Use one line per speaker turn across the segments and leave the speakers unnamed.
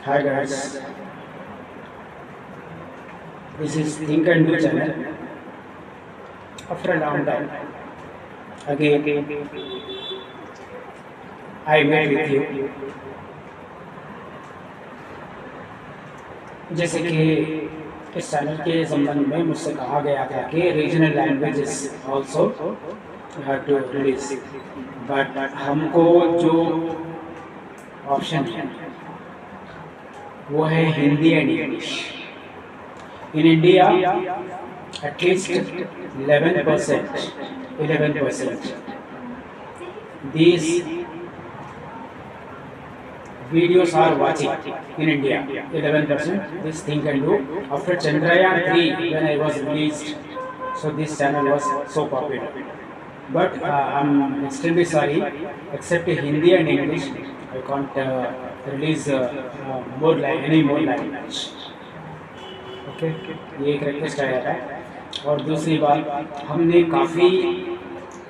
Hi guys, this is Think and Do channel. After a long time, again I met with you. जैसे कि इस channel के संबंध में मुझसे कहा गया था कि regional languages also have to release, but हमको जो ऑप्शन है वो है Hindi and English. In India, at least 11%, these videos are watching in India. 11%. This thing can do. After Chandrayaan 3, when I was released, so this channel was so popular. But I'm extremely sorry. Except Hindi and English, I can't release any more language. Okay, ये एक request आया है. और दूसरी बात, हमने काफ़ी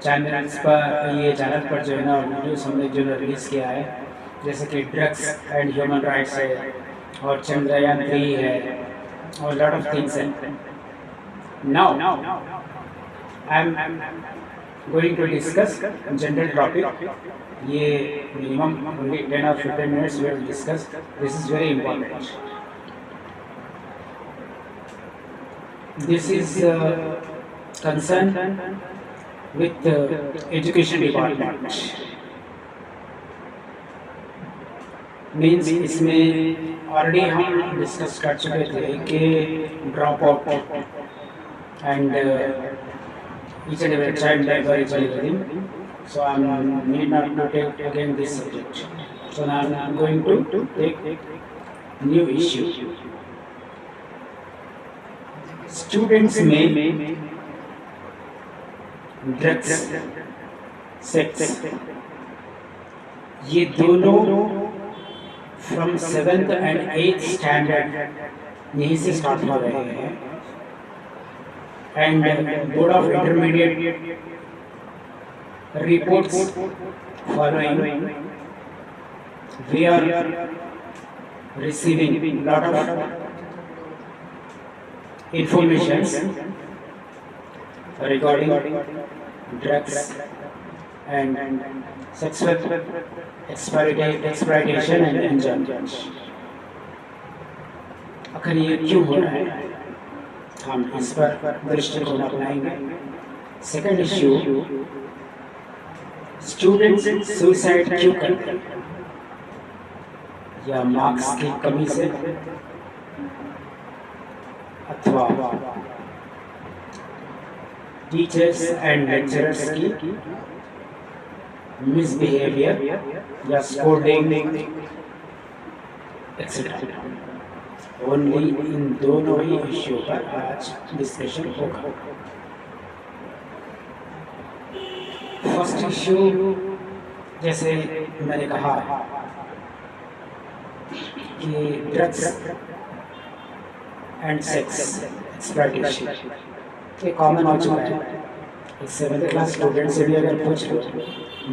channel पर जो है ना वीडियोस हमने जो है रिलीज़ किया है, जैसे कि ड्रग्स एंड ह्यूमन राइट्स है और चंद्रयान 3 है और लॉट ऑफ थिंग्स है. Now I am going to discuss general topic. ये minimum 10 or 15 minutes we will discuss. This is very important. This is concerned with education department. Means इसमें already हम discuss कर चुके थे कि drop out and each and every child labor is everything. So I need not to take again this subject. So now I am going to take new issue. Students में drugs, sex, ये दोनों from 7th and 8th standard यहीं से start हो रहे हैं. And board of intermediate reports following, we are receiving lot of informations regarding drugs and sexual exploitation and enjoyment. आखिर ये क्यों हो रहा है, हम इस पर दृष्टिकोण अपनाएंगे. सेकंड इश्यू, स्टूडेंट्स सुसाइड क्यों करते हैं, या मार्क्स की कमी से अथवा टीचर्स एंड लेक्चरर्स की मिसबिहेवियर या स्कोर्डिंग एक्सेट्रा. ओनली इन दोनों ही इश्यू पर आज डिस्कशन होगा. फर्स्ट इश्यू, जैसे मैंने कहा कि ड्रग्स एंड सेक्स एक्सप्लॉइटेशन ये कॉमन हो चुका है. एक 7th क्लास स्टूडेंट से भी अगर पूछ लो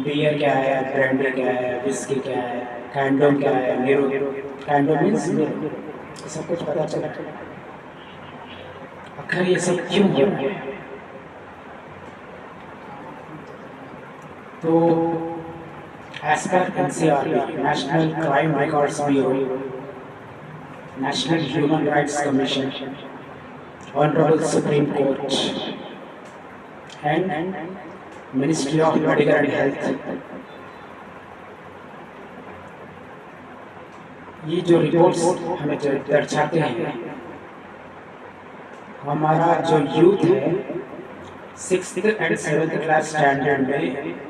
बियर क्या है, ब्रांडी क्या है, विस्की क्या है, कैंडोम क्या है, नीरो, कैंडोम मीन्स नीरो, सब कुछ पता चला. आखिर ये सब क्यों हो रहा है? तो as per NCRB, National Crime Records Bureau, National Human Rights Commission, Honorable Supreme Court, and Ministry of Medical and Health, ये जो रिपोर्ट्स हमें दर्शाते हैं, हमारा जो यूथ है 6th and 7th class standard में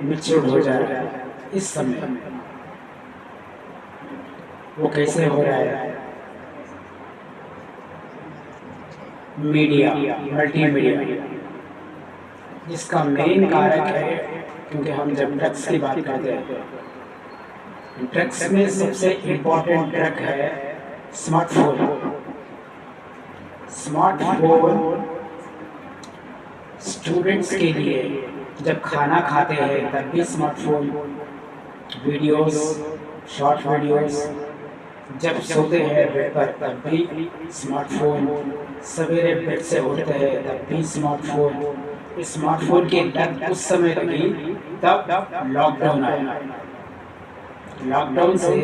मैच्योर हो जा रहा है. इस समय वो कैसे हो रहा है? मीडिया, मल्टीमीडिया, जिसका मेन कारक है, क्योंकि हम जब ड्रग्स की बात करते हैं, ड्रग्स में सबसे इम्पोर्टेंट ड्रग है स्मार्टफोन. स्मार्टफोन स्टूडेंट्स के लिए जब खाना खाते हैं तब भी स्मार्टफोन, वीडियोस, शॉर्ट वीडियोस, जब सोते हैं बेड पर तब भी स्मार्टफोन, सवेरे बेड से उठते हैं तब भी स्मार्टफोन। स्मार्टफोन की लत उस समय लगी तब लॉकडाउन आया। लॉकडाउन से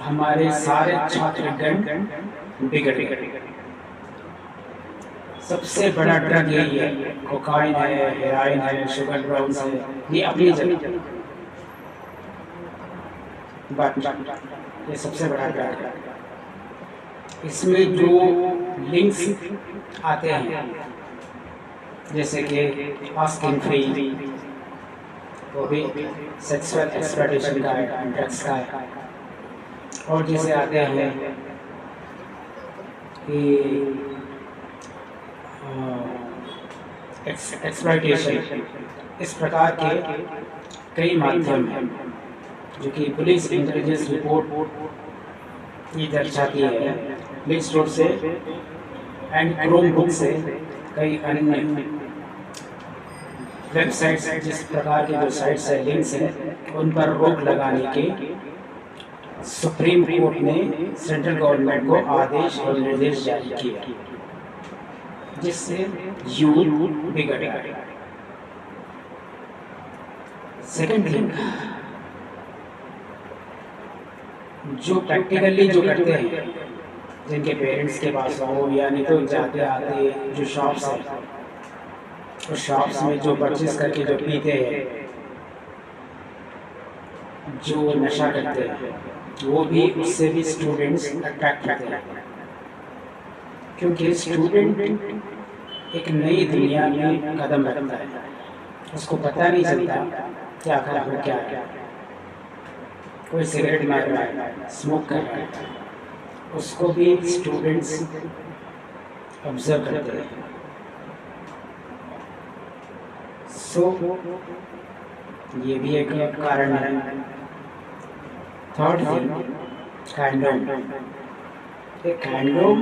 हमारे सारे छात्रगण बिगड़ गए। सबसे बड़ा ड्रग यही है, कोकाइन है, हेरोइन है, शुगर ड्रग्स है, ये अपनी जगह, बट ये सबसे बड़ा ड्रग है। इसमें जो लिंक्स आते हैं जैसे कि आस्किंग फ्री, वो भी सेक्सुअल एक्सप्लॉयटेशन का है, ड्रग्स का है। और जैसे आते हैं कि एक्सप्लॉयटेशन, इस प्रकार के कई माध्यम हैं जो कि पुलिस इंटेलिजेंस रिपोर्ट ये दर्शाती है। प्ले स्टोर से एंड क्रोम बुक से कई अन्य वेबसाइट्स, जिस प्रकार की जो साइट्स है, लिंक्स हैं, उन पर रोक लगाने के सुप्रीम कोर्ट ने सेंट्रल गवर्नमेंट को आदेश और निर्देश जारी किया, जिससे यूथ बिगड़ गए। सेकंड थिंग, जो प्रैक्टिकली जो करते हैं, जिनके पेरेंट्स के पास हो या नहीं तो जाते आते जो शॉप्स हैं, उस शॉप्स में जो परचेज करके जो पीते हैं, जो नशा करते हैं, वो भी उससे भी स्टूडेंट्स अट्रैक्ट होते हैं। क्योंकि स्टूडेंट एक नई दुनिया में कदम रखता है, उसको पता नहीं चलता कि आखिर हो क्या है। कोई सिगरेट मार रहा है, स्मोक कर रहा है, उसको भी स्टूडेंट्स ऑब्जर्व करते हैं। सो ये भी एक कारण है। Third thing, कैंडम। कैंडम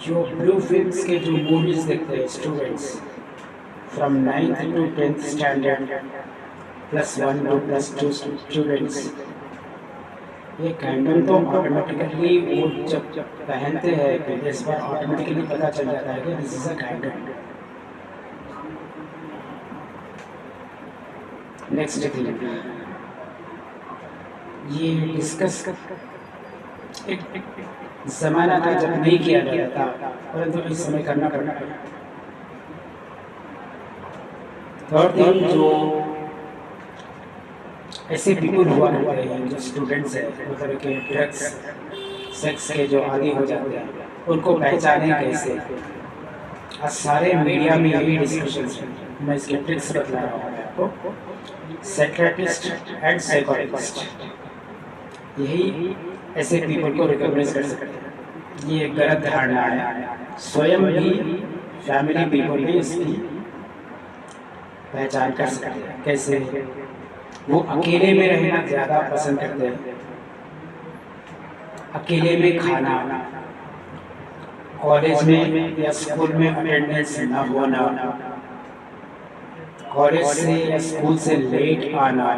जो ब्लू फिल्म्स के जो मूवीज देखते हैं students from 9th to 10th standard +1 to +2 students, ये कैंडम तो ऑटोमेटिकली वो जब पहनते हैं तो इस बार ऑटोमेटिकली पता चल जाता है कि this is a condom. Next thing, ये डिस्कस एक ज़माना था जब नहीं किया गया था, परंतु इस समय करना पड़ता है। थर्ड थिंग, जो ऐसे पीपल हुआ करते हैं जो स्टूडेंट्स हैं, वो तरह के ड्रग्स सेक्स के जो आदी हो जाते हैं, उनको पहचाने कैसे। आज सारे मीडिया में यही डिस्कशन है। मैं इसके ट्रिक्स बता रहा हूँ आपको। साइकियाट्रिस्ट एंड साइकोलॉजिस्ट यही ऐसे पीपल को रिकॉग्नाइज कर सकते हैं। ये एक गलत धारणा है। स्वयं भी फैमिली पीपल भी इसकी पहचान कर सकते हैं। कैसे? वो अकेले में रहना ज़्यादा पसंद करते हैं, अकेले में खाना, कॉलेज में या स्कूल में अटेंडेंस न होना, कॉलेज से या स्कूल से लेट आना,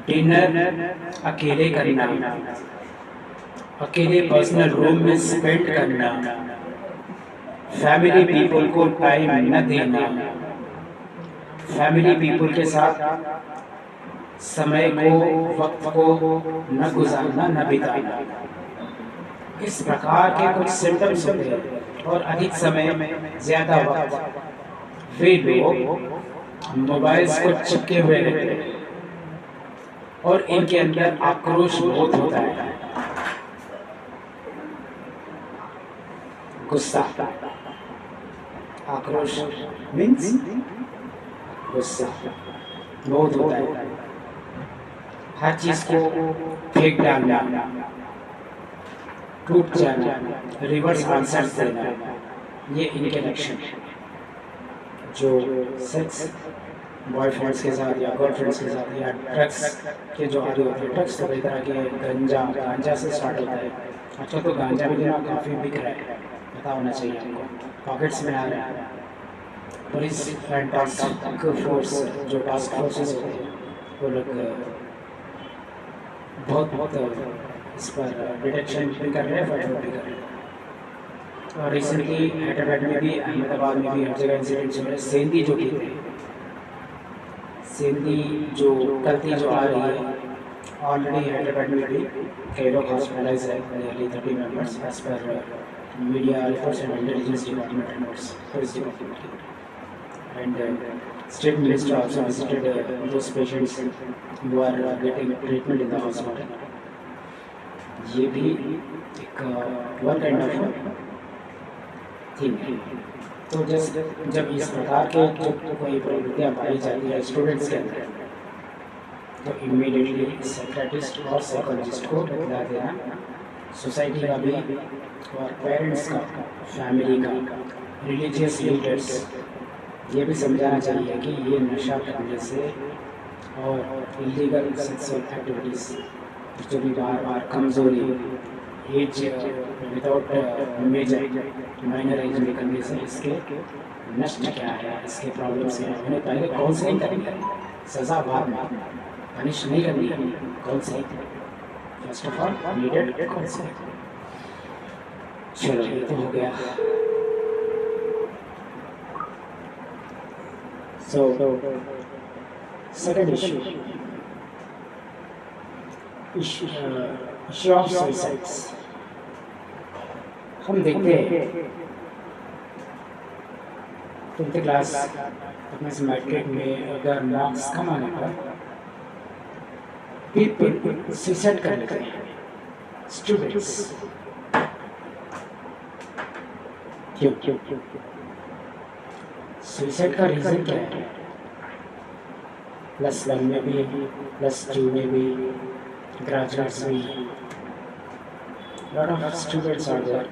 डिनर अकेले करना, अकेले पर्सनल रूम में स्पेंड करना, फैमिली पीपल को टाइम न देना, फैमिली पीपल के साथ समय को, वक्त को न गुजारना, न बिताना। इस प्रकार के कुछ सिम्टम्स होते हैं। और अधिक समय, ज़्यादा वक्त वे लोग मोबाइल्स को चिपके हुए रहते हैं और इनके अंदर आक्रोश बहुत होता है। गुस्सा, आक्रोश मीन्स गुस्सा बहुत होता है। हर चीज को फेंक डालना, टूट जाना, रिवर्स आंसर देना, ये इनके लक्षण हैं। जो सेक्स बॉयफ्रेंड्स के साथ या गर्लफ्रेंड्स के साथ या ड्रग्स के जो आदि होते हैं, ड्रग्स तो कई तरह के, गांजा से स्टार्ट होता है। अच्छा, तो गांजा भी जो काफ़ी बिक रहा है, पता होना चाहिए आपको, पॉकेट्स में आ रहा है। पुलिस एंड टास्क फोर्स, जो टास्क फोर्सेस होते हैं, वो लोग बहुत इस पर डिटेक्शन भी कर रहे हैं, फाइट भी कर रहे हैं। और रिसेंटली हैदराबाद में भी, अहमदाबाद में भी हर जगह इंसिडेंट्स हो रहे हैं। सेंधी जो की सेंधी जो गलती जो आ रही है, ऑलरेडी हैदराबाद में भी कई लोग हॉस्पिटलाइज है, nearly 30 members as per media reports and intelligence department reports, police department. And state minister also visited those patients who are getting treatment in the hospital. ये भी एक वन काइंड ऑफ थिंग है। तो जब इस प्रकार के जो कोई प्रवृत्तियाँ पाई जाती है स्टूडेंट्स के अंदर, तो इमीडिएटली साइकियाट्रिस्ट और साइकोलॉजिस्ट को बतला देना, सोसाइटी का भी और पेरेंट्स का, फैमिली का, रिलीजियस लीडर्स ये भी समझाना चाहिए कि ये नशा करने से और इलीगल सेक्सुअल एक्टिविटीज़ जो भी बार कमज़ोरी, age without major minor age में करने से इसके नष्ट क्या है, इसके प्रॉब्लम्स क्या है, उन्हें पहले काउंसलिंग करनी है, सज़ा बाद में, पनिश नहीं करनी है, counselling first of all needed counselling. चलो ये तो हो गया। So, second issue of suicides। हम देखते हैं 10th क्लास अपने से मैट्रिक में अगर मार्क्स कम आने पर पीपल सुसाइड कर लेते हैं, स्टूडेंट्स। क्यों सुसाइड का रीज़न क्या है? +1 में भी, +2 में भी, ग्रेजुएट्स में, lot of students are there,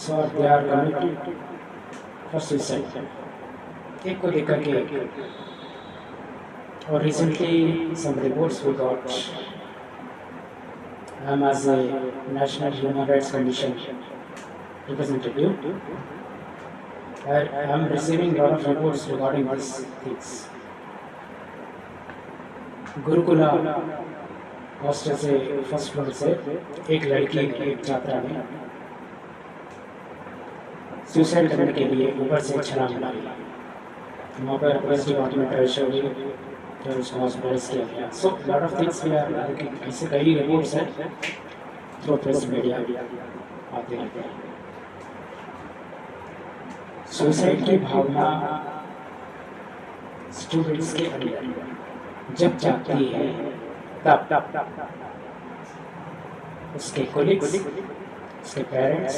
so they are committed for suicide। एक को लेकर के एक। और recently some reports we got, as a National Human Rights Commission representative, I am receiving a lot of reports regarding these things। Gurukula hostel से first floor से एक लड़की, एक छात्रा ने सुसाइड करने के लिए ऊपर से छलांग मारी। वहाँ पर पुलिस डिपार्टमेंट रजिस्टर हुई, फिर उसको हॉस्पिटलाइज किया गया। So lot of things we are, ऐसे कई रिपोर्ट्स हैं थ्रू प्रेस मीडिया आते रहते हैं। सुसाइड की भावना स्टूडेंट्स के अंदर जब जागती है, तब उसके कोलिग्स, उसके पेरेंट्स,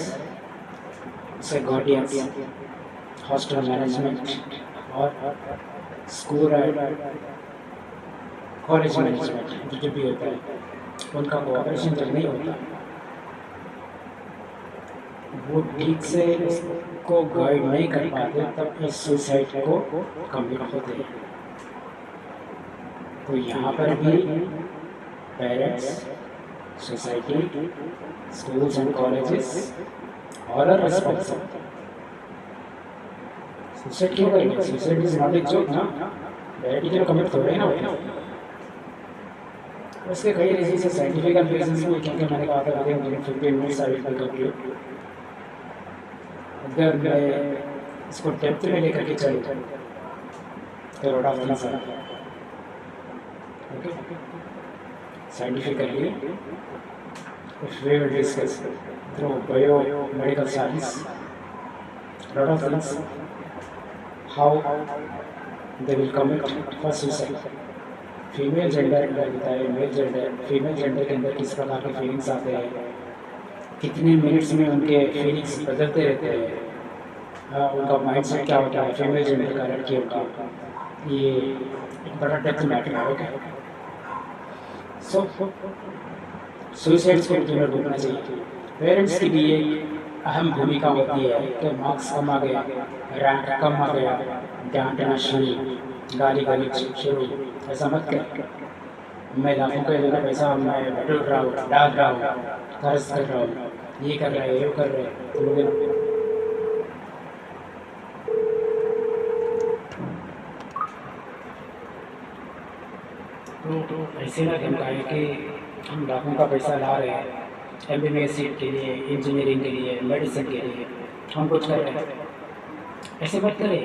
उसके गार्डियंस, हॉस्टल मैनेजमेंट और स्कूल और कॉलेज मैनेजमेंट जो भी होता है, उनका कोऑपरेशन जब नहीं होता, वो ठीक से उसको गाइड नहीं कर पाते, तब इस सुसाइड को कमिट होते हैं। तो यहाँ पर भी parents, society, schools and colleges all are responsible. Suicide क्यों करेंगे? Suicide is not a joke ना, डायरेक्टली कमिट हो रहे हैं ना। उसके कई रीजन से साइंटिफिक रीजंस में, क्योंकि मैंने कहा था मुझे 15 मिनट्स आई विल कंक्लूड। अगर मैं इसको डेप्थ में लेकर के चलूँ तो लॉट ऑफ थिंग्स हैं। Okay, scientifically if we will discuss through biomedical science lot of things, how they will commit for suicide। Female gender का बताया, मेल जेंडर, फीमेल जेंडर के अंदर किस प्रकार के फीलिंग्स आते हैं, कितने मिनट्स में उनके फीलिंग्स बदलते रहते हैं, उनका माइंडसेट क्या होता है, फीमेल जेंडर का, लड़कियों का, ये एक बड़ा डेप्थ मैटर है। ओके, सो सुसाइड्स को तुम्हें रोकना चाहिए। पेरेंट्स की भी एक अहम भूमिका होती है कि मार्क्स कम आ गया, रैंक कम आ गया, डांटना शुरू, गाली गलौज शुरू। ऐसा मत कर, मैं लाखों के जगह पैसा मैं बटोर रहा हूँ, डाल रहा हूँ, खर्च कर रहा हूँ, ये कर रहा है, ये कर रहे हैं, तो लोग तो ऐसे ना धमकाए कि हम लाखों का पैसा ला रहे हैं MBBS सीट के लिए, इंजीनियरिंग के लिए, मेडिसिन के लिए, हम कुछ कर रहे हैं। ऐसे मत करें,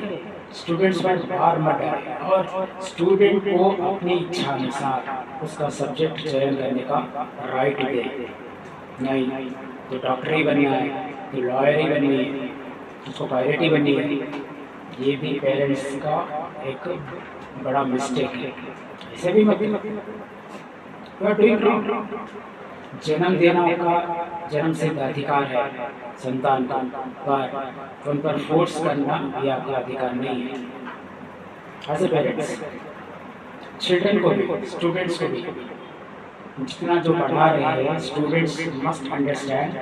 स्टूडेंट्स पर भार मत डालें और स्टूडेंट को अपनी इच्छा अनुसार उसका सब्जेक्ट चयन करने का राइट दे। नहीं तो डॉक्टर ही बनना है, तो लॉयर ही बननी है, उसको पायलट ही बननी है, ये भी पेरेंट्स का एक बड़ा मिस्टेक है। ऐसे भी मत डूइंग रॉन्ग। जन्म देना उनका जन्म सिद्ध अधिकार है संतान का, पर उन पर फोर्स करना ये आपका अधिकार नहीं है। एज ए पेरेंट्स, चिल्ड्रन को भी, स्टूडेंट्स को भी जितना जो पढ़ा रहे हैं, स्टूडेंट्स मस्ट अंडरस्टैंड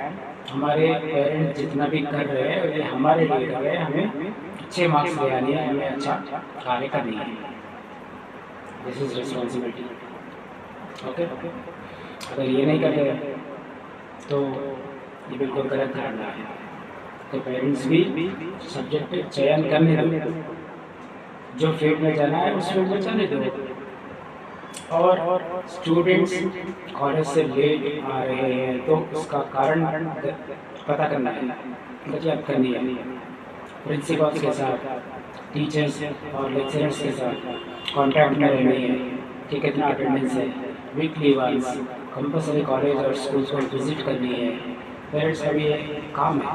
हमारे पेरेंट्स जितना भी कर रहे हैं ये हमारे लिए कर रहे हैं, हमें अच्छे मार्क्स ले आने हैं, हमें अच्छा कार्य करनी है। This is responsibility. ओके, अगर ये नहीं करते तो ये बिल्कुल गलत धारणा है। तो पेरेंट्स भी सब्जेक्ट चयन करने दो, जो फील्ड में जाना है उस फील्ड में जाने दो। और स्टूडेंट्स कॉलेज से लेट आ रहे हैं तो उसका कारण पता करना है, दरियाफ्त करनी है। प्रिंसिपल्स के साथ, टीचर्स और लेक्चरर्स के साथ कॉन्टैक्ट में रहनी है कि कितना अटेंडेंस है, वीकली वंस कंपल्सरी कॉलेज और स्कूल्स को विजिट करनी है। पेरेंट्स का भी काम है,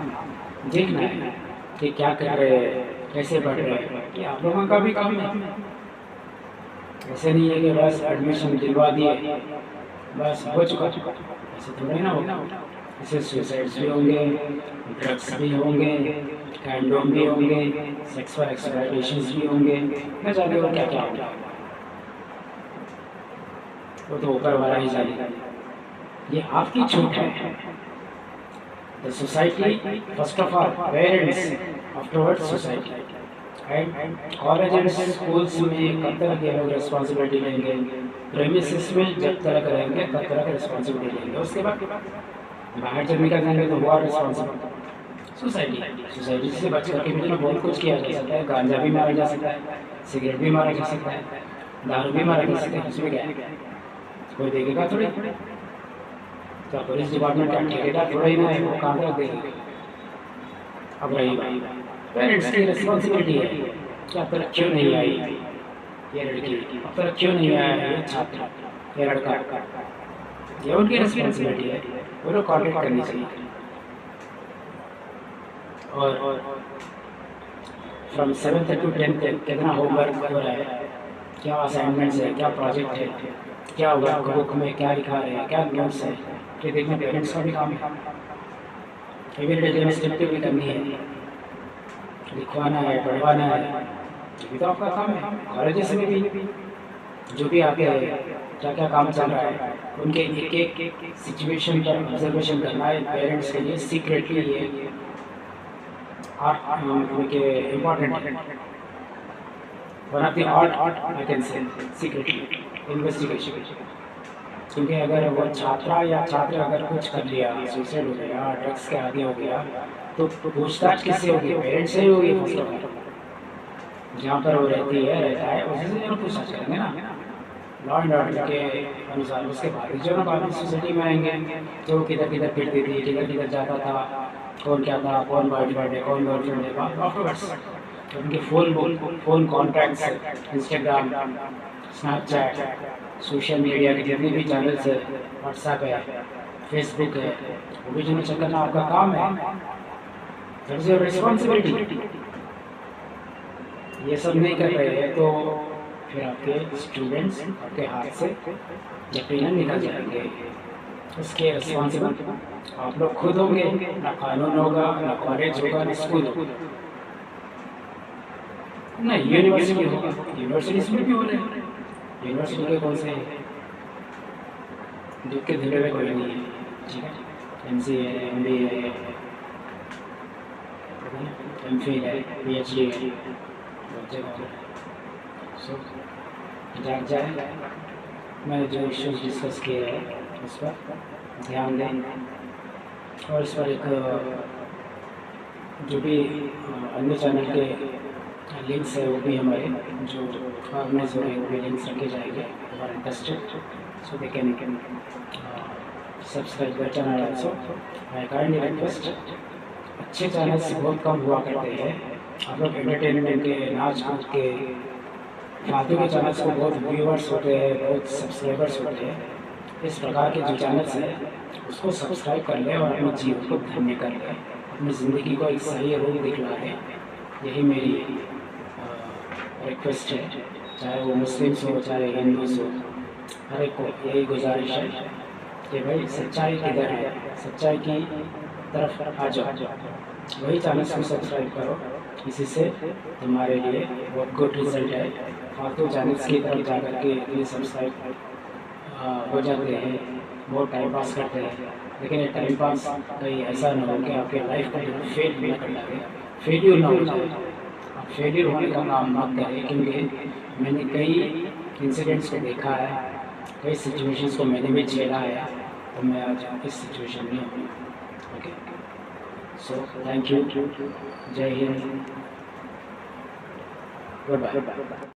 देखना है कि क्या कर रहे हैं, कैसे पढ़ रहे हैं, ये आप लोगों का भी काम है। ऐसे नहीं है कि बस एडमिशन दिलवा दिए बस हो चुका, ऐसे थोड़ा ना होगा। ऐसे सुसाइड्स भी होंगे, ड्रग्स भी होंगे, कैंडोम भी होंगे, सेक्सुअल एक्सप्लॉयटेशंस भी होंगे, न जाने वो क्या क्या होगा, वो तो ऊपर वाला ही जानेगा। ये आपकी छूट है। The society first of all, parents afterwards society. And college and schools में कब तक ये लोग रिस्पॉन्सिबिलिटी लेंगे, प्रेमिसेस में जब तक रहेंगे तब तक रिस्पॉन्सिबिलिटी लेंगे। उसके बाद बाहर जब निकल जाएंगे तो हुआ रिस्पॉन्सिबिलिटी सोसाइटी से बच करके भी तो बहुत कुछ किया जा सकता है। गांजा भी मारा जा सकता है, सिगरेट भी मारा जा सकता है, दारू भी मारा जा सकता है। उसमें क्या है, कोई देखेगा थोड़ी, तो पुलिस डिपार्टमेंट का ठेकेदार थोड़ा ही ना है, वो काम कर देगा। अब रही बात पेरेंट्स की रिस्पॉन्सिबिलिटी है कि अब तक क्यों नहीं आई ये लड़की, अब तक क्यों नहीं आया ये छात्र, ये लड़का, ये उनकी रिस्पॉन्सिबिलिटी है, वो लोग कॉन्टेक्ट करनी चाहिए। और फ्रॉम 7th to 10th कितना होमवर्क हो रहा है, क्या असाइनमेंट्स है, क्या प्रोजेक्ट है, क्या बुक में क्या लिखा रहे हैं, क्या नोट्स है, ये देखना पेरेंट्स का भी काम है। एविडेंस भी करनी है, लिखवाना है, पढ़वाना है, ये भी तो आपका काम है। कॉलेज में भी जो भी आते हैं क्या क्या काम चल रहा है, उनके एक एक सिचुएशन पर ऑब्जर्वेशन करना है पेरेंट्स के लिए सीक्रेटली। ये उनके इम्पॉर्टेंट है, one of the art I can say secretly investigation. क्योंकि अगर वो छात्रा या छात्र अगर कुछ कर लिया, सुसाइड हो गया, ड्रग्स के आदी हो गया, तो पूछताछ किससे होगी, पेरेंट्स से ही होगी। फर्स्ट ऑफ ऑल जहाँ पर वो रहती है रहता है उसी से जरूर पूछताछ करेंगे ना, लॉ एंड ऑर्डर के अनुसार। उसके बाद जो ना बाद सोसाइटी में आएंगे तो किधर किधर फिरती थी, किधर किधर जाता था, कौन क्या था, कौन बॉयफ्रेंड है, कौन गर्लफ्रेंड है, आफ्टरवर्ड्स तो उनके phone contacts, Instagram, Snapchat, social media के जितने भी चैनल्स है, व्हाट्सएप है, फेसबुक है, वो भी जो चेक करना आपका काम है। That is your responsibility. ये सब नहीं कर रहे हैं तो फिर आपके स्टूडेंट्स आपके हाथ से यकीनन निकल जाएंगे। उसके रिस्पॉन्सिबल आप लोग खुद होंगे, ना कानून होगा, ना कॉलेज होगा, ना स्कूल होगा, ना यूनिवर्सिटी होगा। यूनिवर्सिटीज में भी हो रहे हैं, यूनिवर्सिटी के कौन से देख के धीरे कोई नहीं है, ठीक है। MCA है, MBA है, MPhil है, PhD है, सो जाग जाए। मैंने जो इश्यूज डिस्कस किए हैं उस पर ध्यान दें और इस पर एक जो भी अन्य चैनल के लिंक्स है वो भी हमारे जो ऑर्गेनाइज हो रहे हैं वो भी लिंक्स रखे जाएंगे हमारे interested, so they can subscribe the channel also. I kindly request, अच्छे चैनल्स बहुत कम हुआ करते हैं, आप लोग एंटरटेनमेंट के, नाच कूद के, फालतू के चैनल्स को बहुत व्यूअर्स होते हैं, बहुत सब्सक्राइबर्स होते हैं। इस प्रकार के जो चैनल्स हैं उसको सब्सक्राइब कर ले और अपने जीवन को धन्य कर ले, अपनी ज़िंदगी को एक सही रूप दिखला ले। यही मेरी रिक्वेस्ट है, चाहे वो मुस्लिम्स हो चाहे हिंदूज हो, हर एक को यही गुजारिश है कि भाई सच्चाई किधर है, सच्चाई की तरफ आ जाओ, वही चैनल्स को सब्सक्राइब करो, इसी से तुम्हारे लिए बहुत गुड रिजल्ट है। फालतू चैनल्स की तरफ जा कर के ये सब्सक्राइब हो जाते हैं, बहुत टाइम पास करते हैं, लेकिन ये टाइम पास कहीं ऐसा ना हो कि आपके लाइफ का फेल ना कर लगे, फेल्यूर ना हो जाए। आप फेल्यूर होने का काम मत करें, क्योंकि मैंने कई इंसिडेंट्स को देखा है, कई सिचुएशंस को मैंने भी झेला है, तो मैं आज इस सिचुएशन में हूँ। ओके, सो थैंक यू, जय हिंद, गुड बाय।